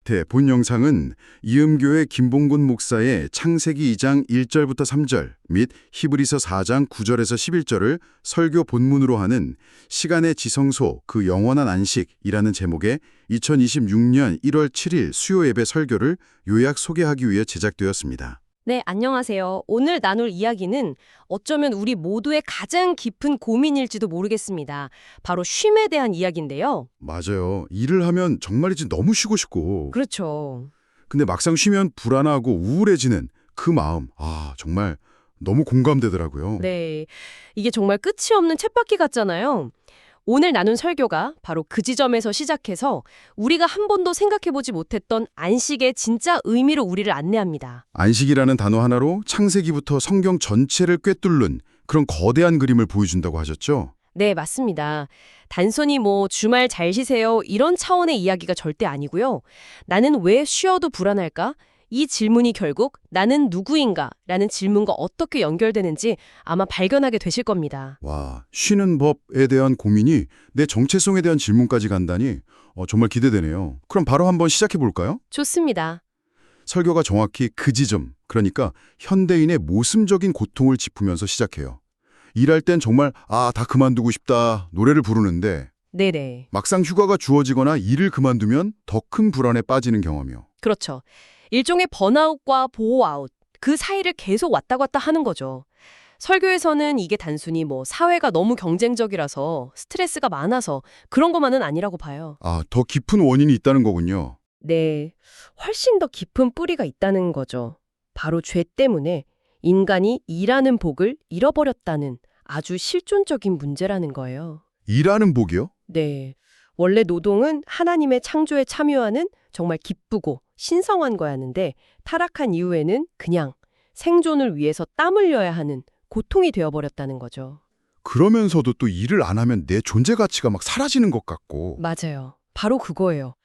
밑에 본 영상은 이음교회 김봉곤 목사의 창세기 2장 1절부터 3절 및 히브리서 4장 9절에서 11절을 설교 본문으로 하는 시간의 지성소 그 영원한 안식이라는 제목의 2026년 1월 7일 수요 예배 설교를 요약 소개하기 위해 제작되었습니다. 네, 안녕하세요. 오늘 나눌 이야기는 어쩌면 우리 모두의 가장 깊은 고민일지도 모르겠습니다. 바로 쉼에 대한 이야기인데요. 맞아요. 일을 하면 정말이지 너무 쉬고 싶고 그렇죠. 근데 막상 쉬면 불안하고 우울해지는 그 마음, 정말 너무 공감되더라고요. 네, 이게 정말 끝이 없는 쳇바퀴 같잖아요. 오늘 나눈 설교가 바로 그 지점에서 시작해서 우리가 한 번도 생각해보지 못했던 안식의 진짜 의미로 우리를 안내합니다. 안식이라는 단어 하나로 창세기부터 성경 전체를 꿰뚫는 그런 거대한 그림을 보여준다고 하셨죠? 네, 맞습니다. 단순히 주말 잘 쉬세요 이런 차원의 이야기가 절대 아니고요. 나는 왜 쉬어도 불안할까? 이 질문이 결국 나는 누구인가? 라는 질문과 어떻게 연결되는지 아마 발견하게 되실 겁니다. 와, 쉬는 법에 대한 고민이 내 정체성에 대한 질문까지 간다니 정말 기대되네요. 그럼 바로 한번 시작해 볼까요? 좋습니다. 설교가 정확히 그 지점, 그러니까 현대인의 모순적인 고통을 짚으면서 시작해요. 일할 땐 정말 다 그만두고 싶다 노래를 부르는데 네네. 막상 휴가가 주어지거나 일을 그만두면 더 큰 불안에 빠지는 경험이요. 그렇죠. 일종의 번아웃과 보호아웃, 그 사이를 계속 왔다 갔다 하는 거죠. 설교에서는 이게 단순히 사회가 너무 경쟁적이라서 스트레스가 많아서 그런 것만은 아니라고 봐요. 더 깊은 원인이 있다는 거군요. 네, 훨씬 더 깊은 뿌리가 있다는 거죠. 바로 죄 때문에 인간이 일하는 복을 잃어버렸다는 아주 실존적인 문제라는 거예요. 일하는 복이요? 네, 원래 노동은 하나님의 창조에 참여하는 정말 기쁘고 신성한 거였는데 타락한 이후에는 그냥 생존을 위해서 땀 흘려야 하는 고통이 되어버렸다는 거죠. 그러면서도 또 일을 안 하면 내 존재 가치가 막 사라지는 것 같고. 맞아요. 바로 그거예요.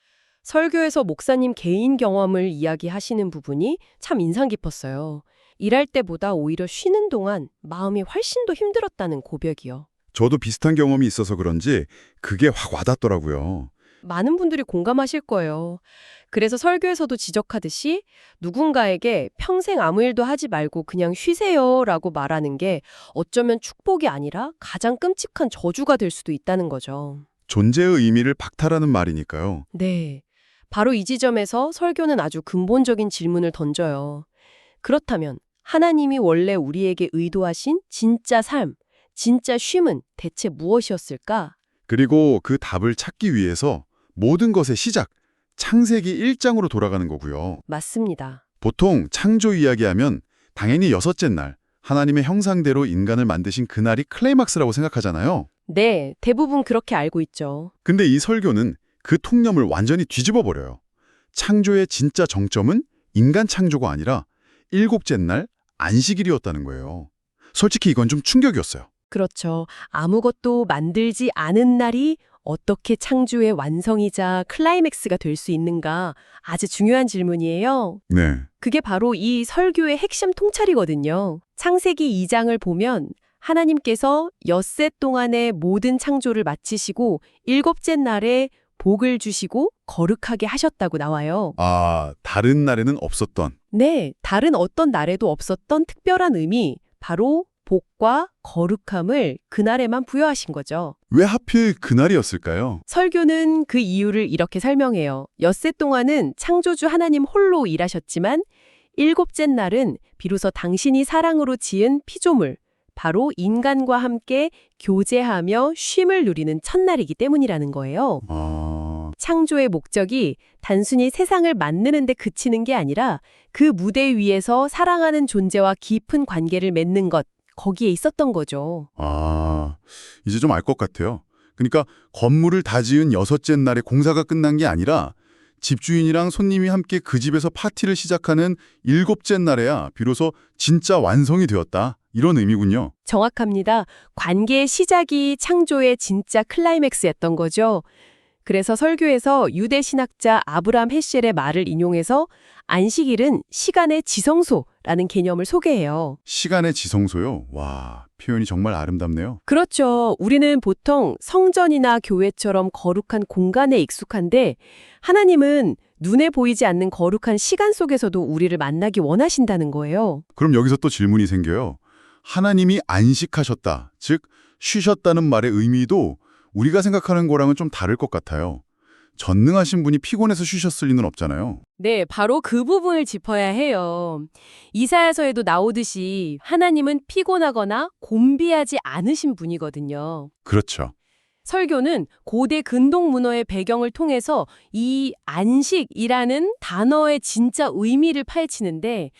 설교에서 목사님 개인 경험을 이야기하시는 부분이 참 인상 깊었어요. 일할 때보다 오히려 쉬는 동안 마음이 훨씬 더 힘들었다는 고백이요. 저도 비슷한 경험이 있어서 그런지 그게 확 와닿더라고요. 많은 분들이 공감하실 거예요. 그래서 설교에서도 지적하듯이 누군가에게 평생 아무 일도 하지 말고 그냥 쉬세요라고 말하는 게 어쩌면 축복이 아니라 가장 끔찍한 저주가 될 수도 있다는 거죠. 존재의 의미를 박탈하는 말이니까요. 네. 바로 이 지점에서 설교는 아주 근본적인 질문을 던져요. 그렇다면 하나님이 원래 우리에게 의도하신 진짜 삶, 진짜 쉼은 대체 무엇이었을까? 그리고 그 답을 찾기 위해서 모든 것의 시작, 창세기 1장으로 돌아가는 거고요. 맞습니다. 보통 창조 이야기하면 당연히 여섯째 날, 하나님의 형상대로 인간을 만드신 그날이 클라이막스라고 생각하잖아요. 네, 대부분 그렇게 알고 있죠. 근데 이 설교는 그 통념을 완전히 뒤집어 버려요. 창조의 진짜 정점은 인간 창조가 아니라 일곱째 날 안식일이었다는 거예요. 솔직히 이건 좀 충격이었어요. 그렇죠. 아무것도 만들지 않은 날이 어떻게 창조의 완성이자 클라이맥스가 될 수 있는가 아주 중요한 질문이에요. 네. 그게 바로 이 설교의 핵심 통찰이거든요. 창세기 2장을 보면 하나님께서 엿새 동안의 모든 창조를 마치시고 일곱째 날에 복을 주시고 거룩하게 하셨다고 나와요. 다른 날에는 없었던. 네, 다른 어떤 날에도 없었던 특별한 의미, 바로 복과 거룩함을 그날에만 부여하신 거죠. 왜 하필 그날이었을까요? 설교는 그 이유를 이렇게 설명해요. 엿새 동안은 창조주 하나님 홀로 일하셨지만 일곱째 날은 비로소 당신이 사랑으로 지은 피조물, 바로 인간과 함께 교제하며 쉼을 누리는 첫날이기 때문이라는 거예요. 창조의 목적이 단순히 세상을 만드는 데 그치는 게 아니라 그 무대 위에서 사랑하는 존재와 깊은 관계를 맺는 것, 거기에 있었던 거죠. 이제 좀 알 것 같아요. 그러니까 건물을 다 지은 여섯째 날에 공사가 끝난 게 아니라 집주인이랑 손님이 함께 그 집에서 파티를 시작하는 일곱째 날에야 비로소 진짜 완성이 되었다. 이런 의미군요. 정확합니다. 관계의 시작이 창조의 진짜 클라이맥스였던 거죠. 그래서 설교에서 유대 신학자 아브라함 헤셸의 말을 인용해서 안식일은 시간의 지성소라는 개념을 소개해요. 시간의 지성소요? 와, 표현이 정말 아름답네요. 그렇죠. 우리는 보통 성전이나 교회처럼 거룩한 공간에 익숙한데 하나님은 눈에 보이지 않는 거룩한 시간 속에서도 우리를 만나기 원하신다는 거예요. 그럼 여기서 또 질문이 생겨요. 하나님이 안식하셨다, 즉 쉬셨다는 말의 의미도 우리가 생각하는 거랑은 좀 다를 것 같아요. 전능하신 분이 피곤해서 쉬셨을 리는 없잖아요. 네, 바로 그 부분을 짚어야 해요. 이사야서에도 나오듯이 하나님은 피곤하거나 곤비하지 않으신 분이거든요. 그렇죠. 설교는 고대 근동 문어의 배경을 통해서 이 안식이라는 단어의 진짜 의미를 파헤치는데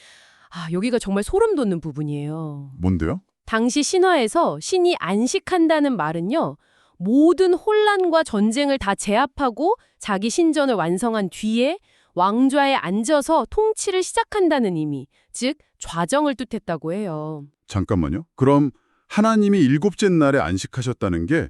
여기가 정말 소름 돋는 부분이에요. 뭔데요? 당시 신화에서 신이 안식한다는 말은요. 모든 혼란과 전쟁을 다 제압하고 자기 신전을 완성한 뒤에 왕좌에 앉아서 통치를 시작한다는 의미, 즉 좌정을 뜻했다고 해요. 잠깐만요. 그럼 하나님이 일곱째 날에 안식하셨다는 게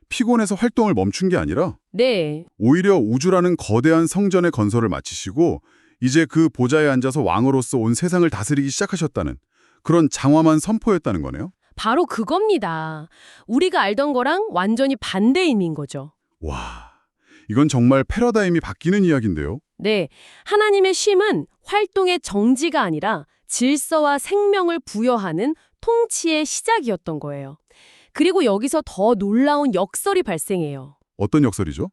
피곤해서 활동을 멈춘 게 아니라 네, 오히려 우주라는 거대한 성전의 건설을 마치시고 이제 그 보좌에 앉아서 왕으로서 온 세상을 다스리기 시작하셨다는 그런 장엄한 선포였다는 거네요. 바로 그겁니다. 우리가 알던 거랑 완전히 반대 의미인 거죠. 와, 이건 정말 패러다임이 바뀌는 이야기인데요. 네, 하나님의 쉼은 활동의 정지가 아니라 질서와 생명을 부여하는 통치의 시작이었던 거예요. 그리고 여기서 더 놀라운 역설이 발생해요. 어떤 역설이죠?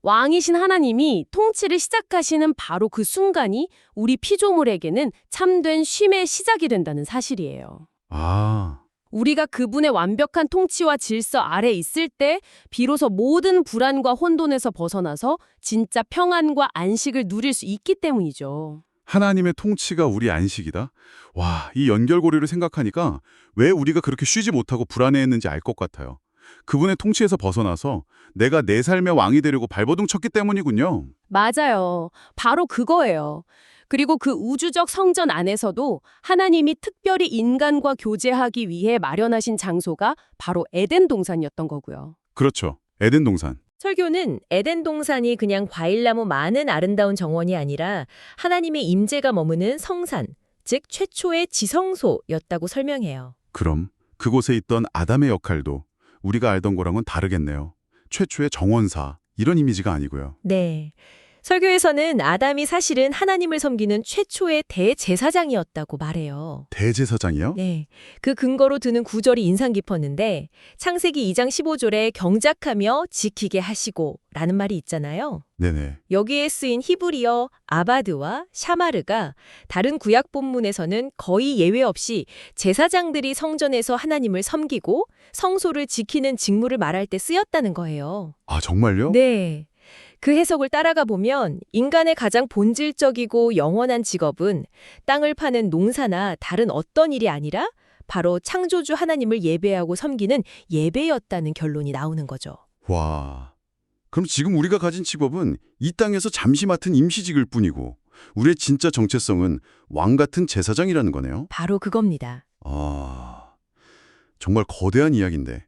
왕이신 하나님이 통치를 시작하시는 바로 그 순간이 우리 피조물에게는 참된 쉼의 시작이 된다는 사실이에요. 아, 우리가 그분의 완벽한 통치와 질서 아래 있을 때 비로소 모든 불안과 혼돈에서 벗어나서 진짜 평안과 안식을 누릴 수 있기 때문이죠. 하나님의 통치가 우리 안식이다? 와, 이 연결고리를 생각하니까 왜 우리가 그렇게 쉬지 못하고 불안해했는지 알 것 같아요. 그분의 통치에서 벗어나서 내가 내 삶의 왕이 되려고 발버둥 쳤기 때문이군요. 맞아요. 바로 그거예요. 그리고 그 우주적 성전 안에서도 하나님이 특별히 인간과 교제하기 위해 마련하신 장소가 바로 에덴 동산이었던 거고요. 그렇죠. 에덴 동산. 설교는 에덴 동산이 그냥 과일나무 많은 아름다운 정원이 아니라 하나님의 임재가 머무는 성산, 즉 최초의 지성소였다고 설명해요. 그럼 그곳에 있던 아담의 역할도 우리가 알던 거랑은 다르겠네요. 최초의 정원사, 이런 이미지가 아니고요. 네. 설교에서는 아담이 사실은 하나님을 섬기는 최초의 대제사장이었다고 말해요. 대제사장이요? 네. 그 근거로 드는 구절이 인상 깊었는데 창세기 2장 15절에 경작하며 지키게 하시고 라는 말이 있잖아요. 네네. 여기에 쓰인 히브리어 아바드와 샤마르가 다른 구약 본문에서는 거의 예외 없이 제사장들이 성전에서 하나님을 섬기고 성소를 지키는 직무를 말할 때 쓰였다는 거예요. 아, 정말요? 네. 그 해석을 따라가 보면 인간의 가장 본질적이고 영원한 직업은 땅을 파는 농사나 다른 어떤 일이 아니라 바로 창조주 하나님을 예배하고 섬기는 예배였다는 결론이 나오는 거죠. 와, 그럼 지금 우리가 가진 직업은 이 땅에서 잠시 맡은 임시직일 뿐이고 우리의 진짜 정체성은 왕 같은 제사장이라는 거네요? 바로 그겁니다. 아, 정말 거대한 이야기인데.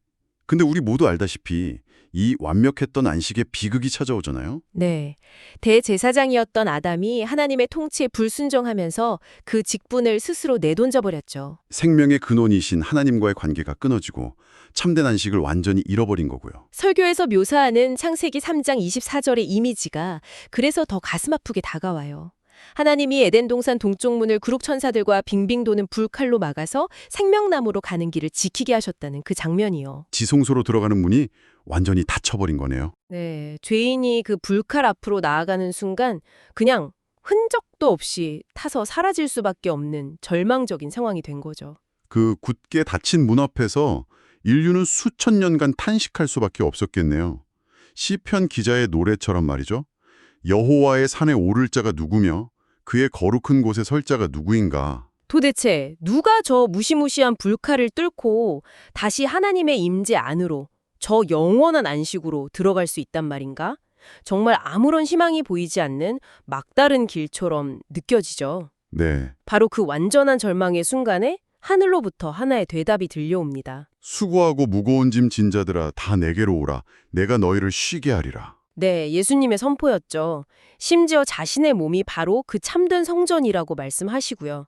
근데 우리 모두 알다시피 이 완벽했던 안식에 비극이 찾아오잖아요? 네. 대제사장이었던 아담이 하나님의 통치에 불순종하면서 그 직분을 스스로 내던져 버렸죠. 생명의 근원이신 하나님과의 관계가 끊어지고 참된 안식을 완전히 잃어버린 거고요. 설교에서 묘사하는 창세기 3장 24절의 이미지가 그래서 더 가슴 아프게 다가와요. 하나님이 에덴 동산 동쪽 문을 그룹 천사들과 빙빙 도는 불칼로 막아서 생명나무로 가는 길을 지키게 하셨다는 그 장면이요. 지성소로 들어가는 문이 완전히 닫혀버린 거네요. 네, 죄인이 그 불칼 앞으로 나아가는 순간 그냥 흔적도 없이 타서 사라질 수밖에 없는 절망적인 상황이 된 거죠. 그 굳게 닫힌 문 앞에서 인류는 수천 년간 탄식할 수밖에 없었겠네요. 시편 기자의 노래처럼 말이죠. 여호와의 산에 오를 자가 누구며 그의 거룩한 곳에 설 자가 누구인가. 도대체 누가 저 무시무시한 불칼을 뚫고 다시 하나님의 임재 안으로 저 영원한 안식으로 들어갈 수 있단 말인가? 정말 아무런 희망이 보이지 않는 막다른 길처럼 느껴지죠. 네, 바로 그 완전한 절망의 순간에 하늘로부터 하나의 대답이 들려옵니다. 수고하고 무거운 짐 진 자들아 다 내게로 오라. 내가 너희를 쉬게 하리라. 네, 예수님의 선포였죠. 심지어 자신의 몸이 바로 그 참된 성전이라고 말씀하시고요.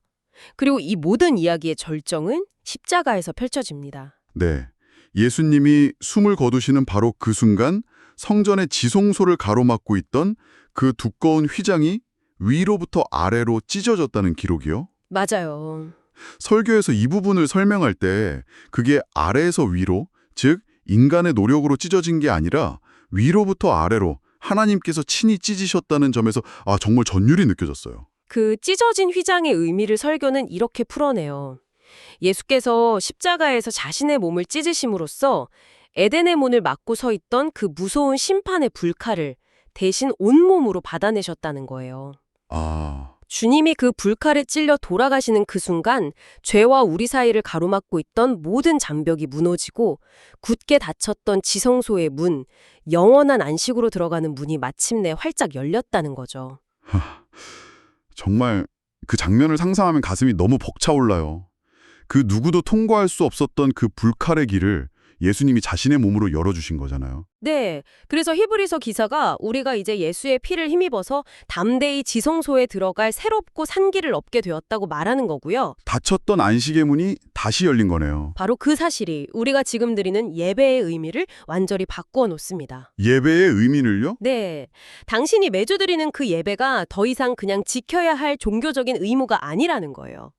그리고 이 모든 이야기의 절정은 십자가에서 펼쳐집니다. 네, 예수님이 숨을 거두시는 바로 그 순간 성전의 지성소를 가로막고 있던 그 두꺼운 휘장이 위로부터 아래로 찢어졌다는 기록이요? 맞아요. 설교에서 이 부분을 설명할 때 그게 아래에서 위로, 즉 인간의 노력으로 찢어진 게 아니라 위로부터 아래로 하나님께서 친히 찢으셨다는 점에서 정말 전율이 느껴졌어요. 그 찢어진 휘장의 의미를 설교는 이렇게 풀어내요. 예수께서 십자가에서 자신의 몸을 찢으심으로써 에덴의 문을 막고 서 있던 그 무서운 심판의 불칼을 대신 온몸으로 받아내셨다는 거예요. 주님이 그 불칼에 찔려 돌아가시는 그 순간 죄와 우리 사이를 가로막고 있던 모든 장벽이 무너지고 굳게 닫혔던 지성소의 문, 영원한 안식으로 들어가는 문이 마침내 활짝 열렸다는 거죠. 정말 그 장면을 상상하면 가슴이 너무 벅차올라요. 그 누구도 통과할 수 없었던 그 불칼의 길을 예수님이 자신의 몸으로 열어주신 거잖아요. 네, 그래서 히브리서 기사가 우리가 이제 예수의 피를 힘입어서 담대히 지성소에 들어갈 새롭고 산 길을 얻게 되었다고 말하는 거고요. 닫혔던 안식의 문이 다시 열린 거네요. 바로 그 사실이 우리가 지금 드리는 예배의 의미를 완전히 바꾸어 놓습니다. 예배의 의미를요? 네, 당신이 매주 드리는 그 예배가 더 이상 그냥 지켜야 할 종교적인 의무가 아니라는 거예요.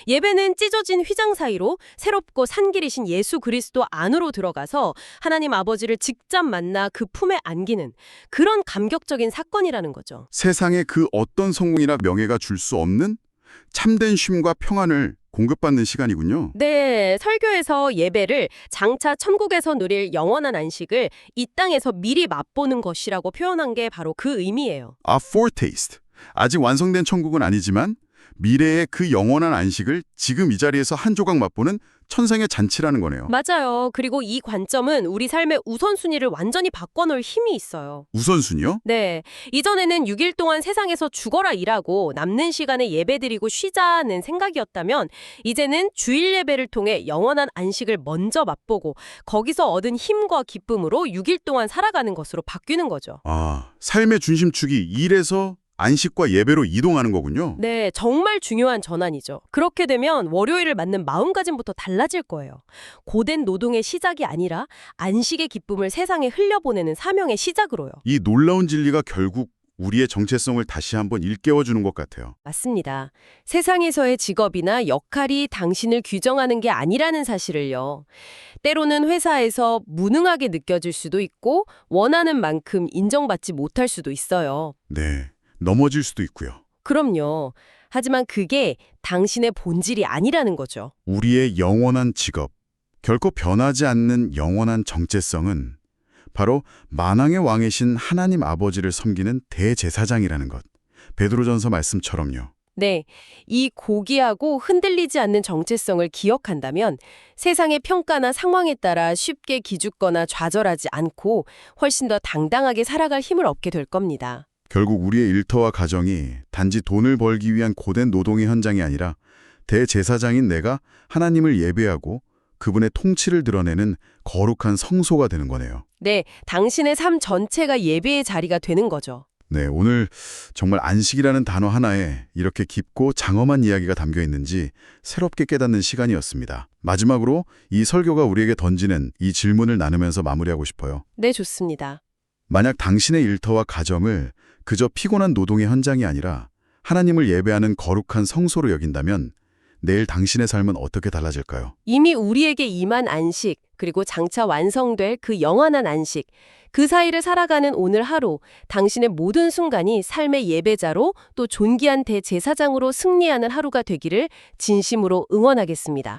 예배는 찢어진 휘장 사이로 새롭고 산 길이신 예수 그리스도 안으로 들어가서 하나님 아버지를 직접 만나 그 품에 안기는 그런 감격적인 사건이라는 거죠. 세상에 그 어떤 성공이나 명예가 줄 수 없는 참된 쉼과 평안을 공급받는 시간이군요. 네, 설교에서 예배를 장차 천국에서 누릴 영원한 안식을 이 땅에서 미리 맛보는 것이라고 표현한 게 바로 그 의미예요. foretaste. 아직 완성된 천국은 아니지만 미래의 그 영원한 안식을 지금 이 자리에서 한 조각 맛보는 천상의 잔치라는 거네요. 맞아요. 그리고 이 관점은 우리 삶의 우선순위를 완전히 바꿔놓을 힘이 있어요. 우선순위요? 네, 이전에는 6일 동안 세상에서 죽어라 일하고 남는 시간에 예배드리고 쉬자는 생각이었다면 이제는 주일 예배를 통해 영원한 안식을 먼저 맛보고 거기서 얻은 힘과 기쁨으로 6일 동안 살아가는 것으로 바뀌는 거죠. 삶의 중심축이 일에서 안식과 예배로 이동하는 거군요. 네, 정말 중요한 전환이죠. 그렇게 되면 월요일을 맞는 마음가짐부터 달라질 거예요. 고된 노동의 시작이 아니라 안식의 기쁨을 세상에 흘려보내는 사명의 시작으로요. 이 놀라운 진리가 결국 우리의 정체성을 다시 한번 일깨워주는 것 같아요. 맞습니다. 세상에서의 직업이나 역할이 당신을 규정하는 게 아니라는 사실을요. 때로는 회사에서 무능하게 느껴질 수도 있고 원하는 만큼 인정받지 못할 수도 있어요. 네, 넘어질 수도 있고요. 그럼요. 하지만 그게 당신의 본질이 아니라는 거죠. 우리의 영원한 직업, 결코 변하지 않는 영원한 정체성은 바로 만왕의 왕이신 하나님 아버지를 섬기는 대제사장이라는 것. 베드로전서 말씀처럼요. 네, 이 고귀하고 흔들리지 않는 정체성을 기억한다면 세상의 평가나 상황에 따라 쉽게 기죽거나 좌절하지 않고 훨씬 더 당당하게 살아갈 힘을 얻게 될 겁니다. 결국 우리의 일터와 가정이 단지 돈을 벌기 위한 고된 노동의 현장이 아니라 대제사장인 내가 하나님을 예배하고 그분의 통치를 드러내는 거룩한 성소가 되는 거네요. 네, 당신의 삶 전체가 예배의 자리가 되는 거죠. 네, 오늘 정말 안식이라는 단어 하나에 이렇게 깊고 장엄한 이야기가 담겨 있는지 새롭게 깨닫는 시간이었습니다. 마지막으로 이 설교가 우리에게 던지는 이 질문을 나누면서 마무리하고 싶어요. 네, 좋습니다. 만약 당신의 일터와 가정을 그저 피곤한 노동의 현장이 아니라 하나님을 예배하는 거룩한 성소로 여긴다면 내일 당신의 삶은 어떻게 달라질까요? 이미 우리에게 임한 안식, 그리고 장차 완성될 그 영원한 안식, 그 사이를 살아가는 오늘 하루, 당신의 모든 순간이 삶의 예배자로 또 존귀한 대제사장으로 승리하는 하루가 되기를 진심으로 응원하겠습니다.